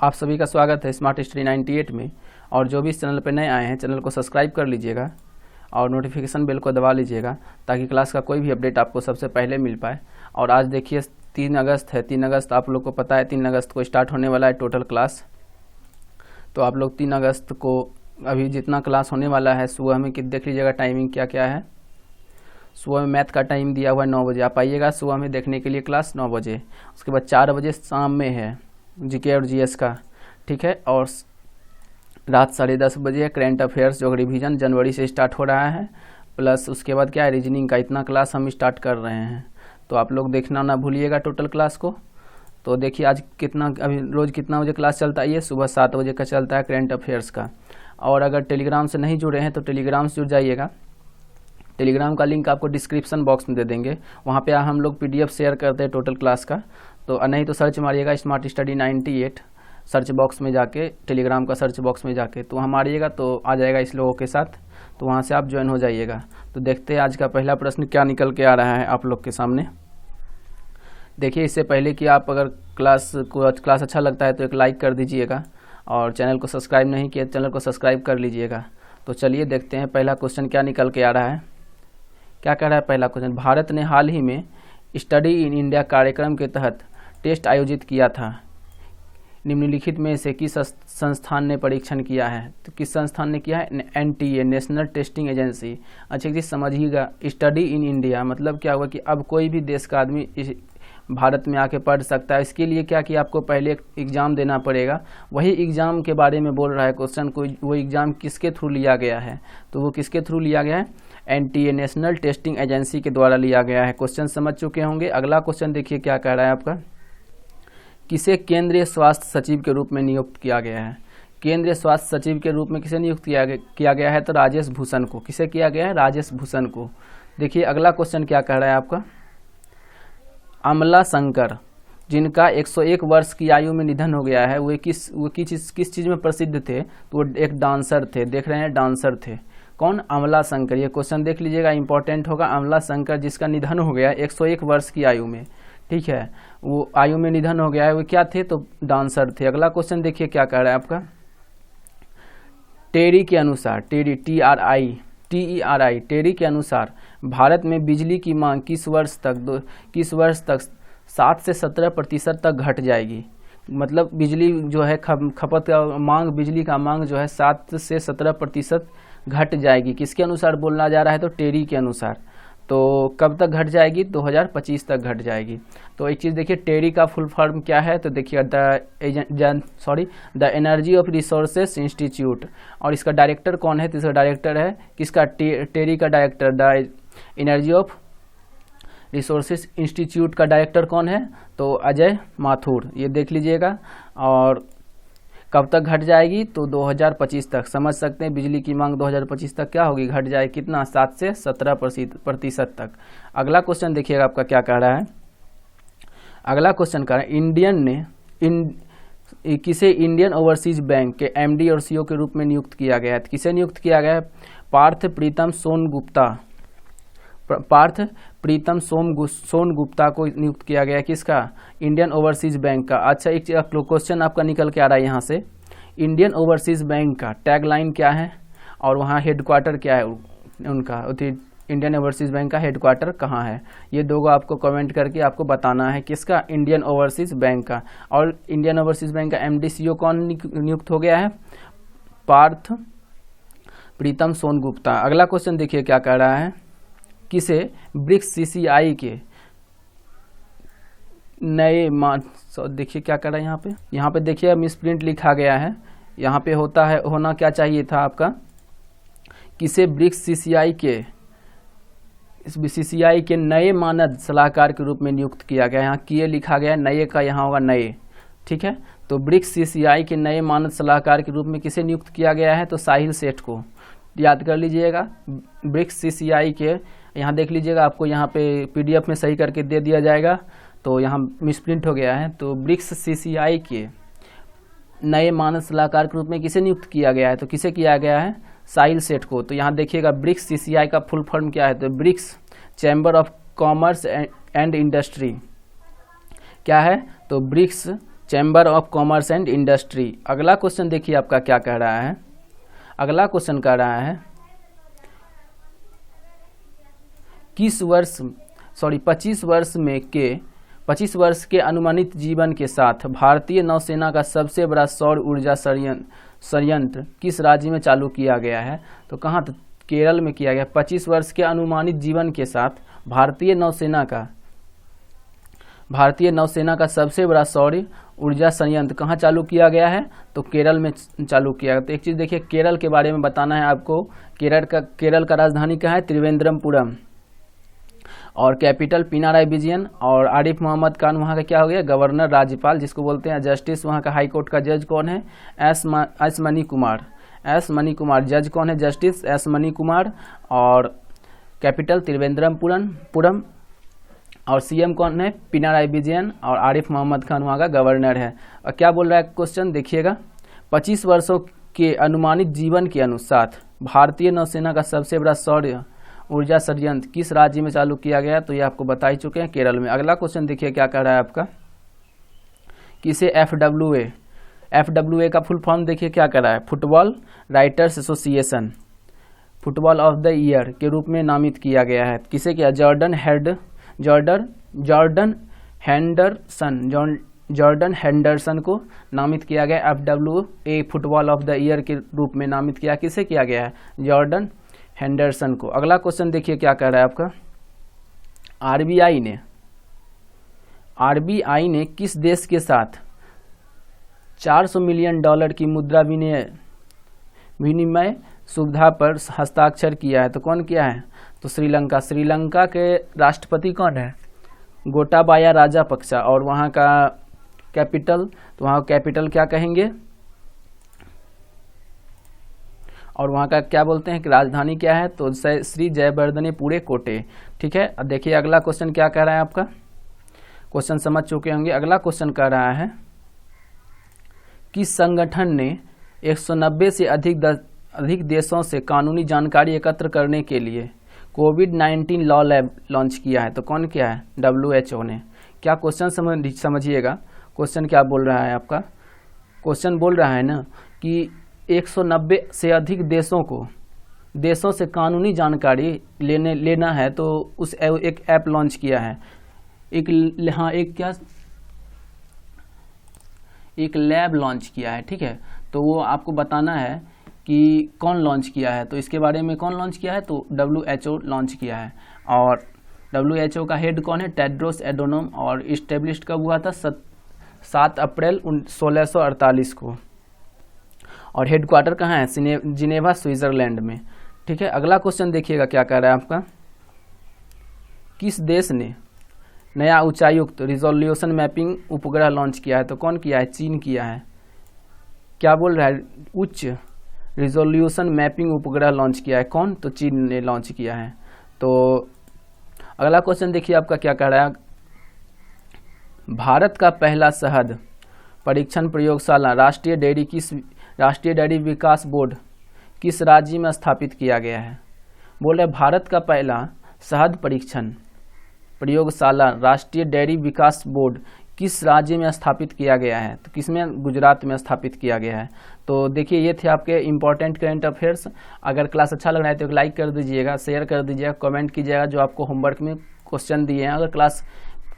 आप सभी का स्वागत है स्मार्ट स्टडी 98 में। और जो भी इस चैनल पर नए आए हैं चैनल को सब्सक्राइब कर लीजिएगा और नोटिफिकेशन बेल को दबा लीजिएगा ताकि क्लास का कोई भी अपडेट आपको सबसे पहले मिल पाए। और आज देखिए 3 अगस्त है। 3 अगस्त आप लोग को पता है 3 अगस्त को स्टार्ट होने वाला है टोटल क्लास। तो आप लोग 3 अगस्त को अभी जितना क्लास होने वाला है सुबह में देख लीजिएगा टाइमिंग क्या क्या है। सुबह में मैथ का टाइम दिया हुआ है 9 बजे, आप आइएगा सुबह में देखने के लिए क्लास 9 बजे। उसके बाद 4 बजे शाम में है जीके और जीएस का, ठीक है। और रात 10:30 बजे है करंट अफेयर्स जो रिवीजन जनवरी से स्टार्ट हो रहा है, प्लस उसके बाद क्या है रीजनिंग का। इतना क्लास हम स्टार्ट कर रहे हैं तो आप लोग देखना ना भूलिएगा टोटल क्लास को। तो देखिए आज कितना अभी रोज़ कितना बजे क्लास चलता है, ये सुबह 7 बजे का चलता है करंट अफेयर्स का। और अगर टेलीग्राम से नहीं जुड़े हैं तो टेलीग्राम से जुड़ जाइएगा। टेलीग्राम का लिंक आपको डिस्क्रिप्शन बॉक्स में दे देंगे, वहाँ पे हम लोग PDF शेयर करते हैं टोटल क्लास का। तो नहीं तो सर्च मारिएगा स्मार्ट स्टडी 98 सर्च बॉक्स में जाके, टेलीग्राम का सर्च बॉक्स में जाके तो वहाँ मारिएगा तो आ जाएगा इस लोगों के साथ, तो वहाँ से आप ज्वाइन हो जाइएगा। तो देखते हैं आज का पहला प्रश्न क्या निकल के आ रहा है आप लोग के सामने। देखिए इससे पहले कि आप अगर क्लास अच्छा लगता है तो एक लाइक कर दीजिएगा और चैनल को सब्सक्राइब नहीं किया चैनल को सब्सक्राइब कर लीजिएगा। तो चलिए देखते हैं पहला क्वेश्चन क्या निकल के आ रहा है। क्या कह रहा है पहला क्वेश्चन, भारत ने हाल ही में स्टडी इन इंडिया कार्यक्रम के तहत टेस्ट आयोजित किया था। निम्नलिखित में से किस संस्थान ने परीक्षण किया है? तो किस संस्थान ने किया है? NTA national testing agency. अच्छा जी समझिएगा, स्टडी इन इंडिया मतलब क्या हुआ कि अब कोई भी देश का आदमी भारत में आके पढ़ सकता है। इसके लिए क्या कि आपको पहले एक एग्ज़ाम देना पड़ेगा। वही एग्ज़ाम के बारे में बोल रहा है क्वेश्चन को। वो एग्ज़ाम किसके थ्रू लिया गया है? तो वो किसके थ्रू लिया गया है? NTA नेशनल टेस्टिंग एजेंसी के द्वारा लिया गया है। क्वेश्चन समझ चुके होंगे। अगला क्वेश्चन देखिए क्या कह रहा है आपका, किसे केंद्रीय स्वास्थ्य सचिव के रूप में नियुक्त किया गया है? केंद्रीय स्वास्थ्य सचिव के रूप में किसे नियुक्त किया गया है? तो राजेश भूषण को। किसे किया गया है? राजेश भूषण को। देखिए अगला क्वेश्चन क्या कह रहा है आपका, अमला शंकर जिनका 101 वर्ष की आयु में निधन हो गया है वो किस चीज़ में प्रसिद्ध थे? तो वो एक डांसर थे। देख रहे हैं डांसर थे। कौन? अमला शंकर। ये क्वेश्चन देख लीजिएगा इंपॉर्टेंट होगा। अमला शंकर जिसका निधन हो गया 101 वर्ष की आयु में, ठीक है, वो आयु में निधन हो गया है। वो क्या थे? तो डांसर थे। अगला क्वेश्चन देखिए क्या कह रहा है आपका, टेरी के अनुसार, टेरी TERI टेरी के अनुसार भारत में बिजली की मांग किस वर्ष तक 7 से 17% तक घट जाएगी? मतलब बिजली जो है खपत का मांग, बिजली का मांग जो है 7 से 17% घट जाएगी। किसके अनुसार बोलना जा रहा है? तो टेरी के अनुसार। तो कब तक घट जाएगी? 2025 तक घट जाएगी। तो एक चीज़ देखिए टेरी का फुल फॉर्म क्या है? तो देखिए the energy of resources institute. और इसका डायरेक्टर कौन है? तो इसका डायरेक्टर है किसका? टेरी का director, the energy of resources institute का डायरेक्टर कौन है? तो अजय माथुर। ये देख लीजिएगा। और कब तक घट जाएगी? तो 2025 तक। समझ सकते हैं बिजली की मांग 2025 तक क्या होगी? घट जाए कितना? 7 से 17% तक। अगला क्वेश्चन देखिएगा आपका क्या कह रहा है। अगला क्वेश्चन कह रहा है किसे इंडियन ओवरसीज बैंक के MD और CEO के रूप में नियुक्त किया गया है? किसे नियुक्त किया गया है? पार्थ प्रीतम सोन गुप्ता को नियुक्त किया गया है। किसका? इंडियन ओवरसीज बैंक का। अच्छा एक क्वेश्चन आपका निकल के आ रहा है यहाँ से, इंडियन ओवरसीज बैंक का टैगलाइन क्या है और वहाँ हेडक्वार्टर क्या है उनका? इंडियन ओवरसीज बैंक का हेडक्वार्टर कहाँ है? ये दो आपको कमेंट करके आपको बताना है। किसका? इंडियन ओवरसीज बैंक का। और इंडियन ओवरसीज बैंक का MD CEO कौन नियुक्त हो गया है? पार्थ प्रीतम सोन गुप्ता। अगला क्वेश्चन देखिए क्या कह रहा है, किसे ब्रिक्स CCI के नए देखिए क्या कर रहा है यहाँ पे देखिए मिसप्रिंट लिखा गया है। यहाँ पे होना क्या चाहिए था आपका, किसे ब्रिक्स CCI के नए मानद सलाहकार के रूप में नियुक्त किया गया। यहाँ किए लिखा गया है, नए का यहाँ होगा नए, ठीक है। तो ब्रिक्स CCI के नए मानद सलाहकार के रूप में किसे नियुक्त किया गया है? तो साहिल सेठ को। याद कर लीजिएगा ब्रिक्स CCI के, यहाँ देख लीजिएगा आपको यहाँ पे PDF में सही करके दे दिया जाएगा। तो यहाँ मिसप्रिंट हो गया है। तो ब्रिक्स CCI के नए मानद सलाहकार के रूप में किसे नियुक्त किया गया है? तो किसे किया गया है? साहिल सेठ को। तो यहाँ देखिएगा ब्रिक्स CCI का फुल फॉर्म क्या है? तो BRICS chamber of commerce and industry क्या है? तो BRICS chamber of commerce and industry. अगला क्वेश्चन देखिए आपका क्या कह रहा है। अगला क्वेश्चन कह रहा है 25 वर्ष के अनुमानित जीवन के साथ भारतीय नौसेना का सबसे बड़ा सौर ऊर्जा संयंत्र किस राज्य में चालू किया गया है? तो कहाँ? तो केरल में किया गया। 25 वर्ष के अनुमानित जीवन के साथ भारतीय नौसेना का सबसे बड़ा सौर ऊर्जा संयंत्र कहाँ चालू किया गया है? तो केरल में चालू किया गया। तो एक चीज़ देखिए, केरल के बारे में बताना है आपको। केरल का राजधानी क्या है? त्रिवेंद्रमपुरम। और कैपिटल पिनाराई विजयन। और आरिफ मोहम्मद खान वहाँ का क्या हो गया? गवर्नर, राज्यपाल जिसको बोलते हैं। जस्टिस वहाँ का हाई कोर्ट का जज कौन है? S money Kumar. जज कौन है? Justice S money Kumar. और कैपिटल त्रिवेंद्रमपुरम। और सीएम कौन है? पिनाराई विजयन। और आरिफ मोहम्मद खान वहाँ का गवर्नर है। और क्या बोल रहा है क्वेश्चन देखिएगा, 25 वर्षों के अनुमानित जीवन के अनुसार भारतीय नौसेना का सबसे बड़ा सौर ऊर्जा संयंत्र किस राज्य में चालू किया गया? तो ये आपको बता ही चुके हैं, केरल में। अगला क्वेश्चन देखिए क्या कह रहा है आपका, किसे FWA का फुल फॉर्म देखिए क्या कर रहा है? Football writers association, football of the year के रूप में नामित किया गया है। किसे किया? जॉर्डन हेंडरसन को नामित किया गया। FWA football of the year के रूप में नामित किया। किसे किया गया है? जॉर्डन हेंडरसन को। अगला क्वेश्चन देखिए क्या कह रहा है आपका, आरबीआई ने किस देश के साथ $400 मिलियन की मुद्रा विनिमय सुविधा पर हस्ताक्षर किया है? तो कौन किया है? तो श्रीलंका के राष्ट्रपति कौन है? गोटाबाया राजापक्सा। और वहाँ का कैपिटल, तो वहाँ कैपिटल क्या कहेंगे? और वहाँ का क्या बोलते हैं कि राजधानी क्या है? तो श्री जयवर्धनेपुरे कोटे। ठीक है। अब देखिए अगला क्वेश्चन क्या कह रहा है आपका, क्वेश्चन समझ चुके होंगे। अगला क्वेश्चन कह रहा है किस संगठन ने 190 से अधिक देशों से कानूनी जानकारी एकत्र करने के लिए कोविड-19 लॉ लैब लॉन्च किया है? तो कौन किया है? WHO ने। क्या क्वेश्चन समझिएगा, क्वेश्चन क्या बोल रहा है आपका? क्वेश्चन बोल रहा है ना कि 190 से अधिक देशों से कानूनी जानकारी लेना है, तो उस एक ऐप लॉन्च किया है। एक लैब लॉन्च किया है। ठीक है। तो वो आपको बताना है कि कौन लॉन्च किया है। तो इसके बारे में कौन लॉन्च किया है? तो WHO लॉन्च किया है। और WHO का हेड कौन है? टेड्रोस एडोनम। और इस्टेब्लिश कब हुआ था? 7 अप्रैल 1648 को। और हेडक्वार्टर कहाँ है? जिनेवा, स्विट्जरलैंड में। ठीक है। अगला क्वेश्चन देखिएगा क्या कह रहा है आपका, किस देश ने नया ऊंचाईयुक्त रिजोल्यूशन मैपिंग उपग्रह लॉन्च किया है? तो कौन किया है? चीन किया है। क्या बोल रहा है? उच्च रिजोल्यूशन मैपिंग उपग्रह लॉन्च किया है। कौन? तो चीन ने लॉन्च किया है। तो अगला क्वेश्चन देखिए आपका क्या कह रहा है, भारत का पहला शहद परीक्षण प्रयोगशाला राष्ट्रीय डेयरी विकास बोर्ड किस राज्य में स्थापित किया गया है? बोल रहे भारत का पहला शहद परीक्षण प्रयोगशाला राष्ट्रीय डेयरी विकास बोर्ड किस राज्य में स्थापित किया गया है? तो किसमें? गुजरात में स्थापित किया गया है। तो देखिए ये थे आपके इंपॉर्टेंट करंट अफेयर्स। अगर क्लास अच्छा लग रहा है तो लाइक कर दीजिएगा, शेयर कर दीजिएगा, कमेंट कीजिएगा जो आपको होमवर्क में क्वेश्चन दिए हैं। अगर क्लास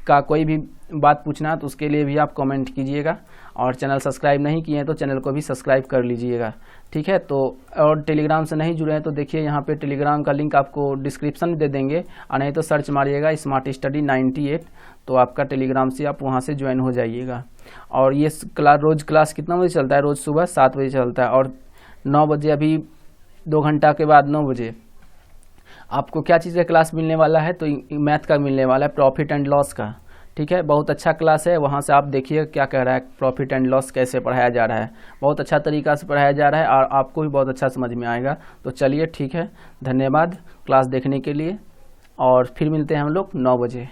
का कोई भी बात पूछना है तो उसके लिए भी आप कमेंट कीजिएगा। और चैनल सब्सक्राइब नहीं किए हैं तो चैनल को भी सब्सक्राइब कर लीजिएगा। ठीक है। तो और टेलीग्राम से नहीं जुड़े हैं तो देखिए यहाँ पे टेलीग्राम का लिंक आपको डिस्क्रिप्शन में दे देंगे, और नहीं तो सर्च मारिएगा स्मार्ट स्टडी 98, तो आपका टेलीग्राम से आप वहाँ से ज्वाइन हो जाइएगा। और ये रोज़ क्लास कितना बजे चलता है? रोज़ सुबह 7 बजे चलता है। और 9 बजे, अभी 2 घंटा के बाद 9 बजे आपको क्या चीज़ का क्लास मिलने वाला है? तो मैथ का मिलने वाला है, प्रॉफिट एंड लॉस का। ठीक है। बहुत अच्छा क्लास है, वहाँ से आप देखिए क्या कह रहा है, प्रॉफिट एंड लॉस कैसे पढ़ाया जा रहा है। बहुत अच्छा तरीका से पढ़ाया जा रहा है और आपको भी बहुत अच्छा समझ में आएगा। तो चलिए ठीक है, धन्यवाद क्लास देखने के लिए, और फिर मिलते हैं हम लोग 9 बजे।